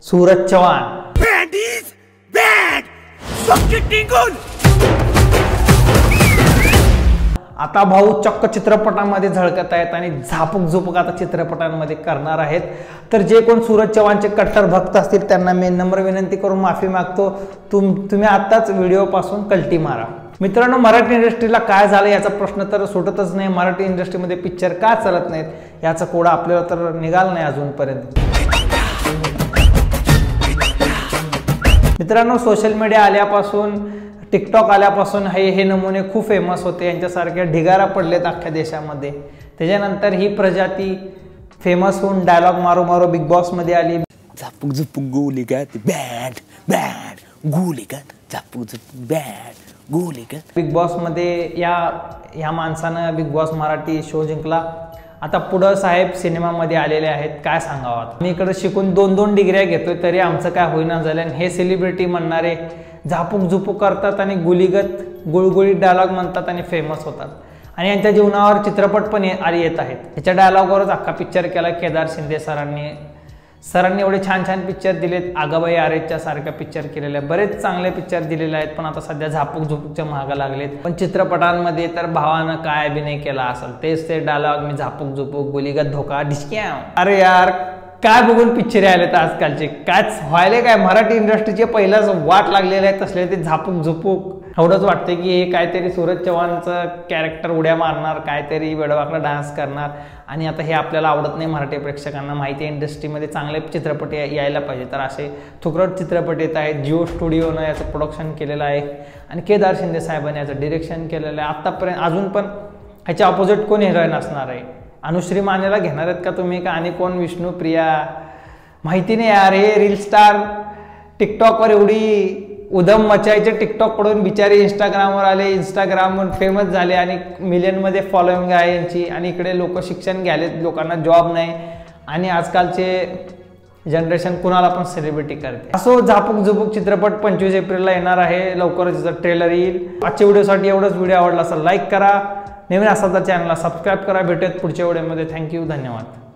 सूरज चव्हाण। आता भाऊ चक्क चित्रपटांमध्ये झळकत आहेत आणि झापक झुपक आता चित्रपटांमध्ये करणार आहेत। तर जे कोण सूरज चव्हाणचे कट्टर भक्त असतील त्यांना मी नम्र विनंती करून माफी मागतो। तुम्ही आताच व्हिडिओ पासून कल्टी मारा। मित्रांनो, मराठी इंडस्ट्रीला काय झालं याचा प्रश्न तर सुटतच नाही। मराठी इंडस्ट्रीमध्ये पिक्चर का चालत नाहीत याचा कोडा आपल्याला तर निघाला नाही अजूनपर्यंत। मित्रांनो, सोशल मीडिया आल्यापासून, टिकटॉक आल्यापासून हे नमुने खूप फेमस होते। यांच्यासारख्या ढिगारा पडलेत अख्ख्या देशामध्ये। त्याच्यानंतर ही प्रजाती फेमस होऊन डायलॉग मारो मारो बिग बॉस मध्ये आली। झापूक झुपूक गोली का बॅट बॅट गोली का झापूक झुपूक बॅट गोली का। बिग बॉस मध्ये या माणसानं बिग बॉस मराठी शो जिंकला। आता पुढं साहेब सिनेमामध्ये आलेले आहेत, काय सांगावं। मी इकडे शिकून 2-2 डिग्र्या घेतोय तरी आमचं काय होईना झालं। आणि हे सेलिब्रिटी म्हणणारे झापूक झुपूक करतात आणि गुलीगत गुळगुळीत डायलॉग म्हणतात आणि फेमस होतात। आणि यांच्या जीवनावर चित्रपट पण येत आहेत। याच्या डायलॉगवरच अख्खा पिक्चर केला केदार शिंदे सरांनी एवढे छान छान पिक्चर दिलेत। आगाबाई आरेच्या सारख्या पिक्चर केलेले, बरेच चांगले पिक्चर दिलेले आहेत। पण आता सध्या झापूक झुपूकच्या मागे लागलेत। पण चित्रपटांमध्ये तर भावानं काय अभिनय केला असेल तेच ते डायलॉग, मी झापूक झुपूक गुलीगत धोका डिस्क्या। अरे यार, काय बघून पिक्चर आलेत आजकालचे, काय व्हायले काय। मराठी इंडस्ट्रीचे पहिलाच वाट लागलेले आहेत तसले ते झापूक झुपूक। एवढंच वाटते की हे काहीतरी सूरज चव्हाणचं कॅरेक्टर उड्या मारणार, काहीतरी वेडवाकडा डान्स करणार। आणि आता हे आपल्याला आवडत नाही। मराठी प्रेक्षकांना माहिती आहे इंडस्ट्रीमध्ये चांगले चित्रपट यायला पाहिजे, तर असे थुकरट चित्रपट येत आहेत। जिओ स्टुडिओनं याचं प्रोडक्शन केलेलं आहे आणि केदार शिंदे साहेबांनी याचं डिरेक्शन केलेलं आहे। आत्तापर्यंत अजून पण ह्याच्या ऑपोजिट कोण हिरोईन असणार आहे? अनुश्री मानेला घेणार आहेत का तुम्ही, का आणि कोण विष्णुप्रिया? माहिती नाही यार। हे रील स्टार टिकटॉकवर एवढी उधम मचायचे, टिकटॉक कडून बिचारे इंस्टाग्रामवर आले, इंस्टाग्रामवर फेमस झाले आणि मिलियनमध्ये फॉलोइंग आहे यांची। आणि इकडे लोक शिक्षण घ्यायलेत, लोकांना जॉब नाही आणि आजकालचे जनरेशन कुणाला पण सेलिब्रिटी करते। असो, झापूक झुपूक चित्रपट 25 एप्रिलला येणार आहे, लवकरच त्याचा ट्रेलर येईल। आजच्या व्हिडिओसाठी एवढंच। व्हिडिओ आवडला असेल लाईक करा, नवीन असाल तर चॅनलला सबस्क्राईब करा। भेटूयात पुढच्या व्हिडिओमध्ये। थँक्यू, धन्यवाद।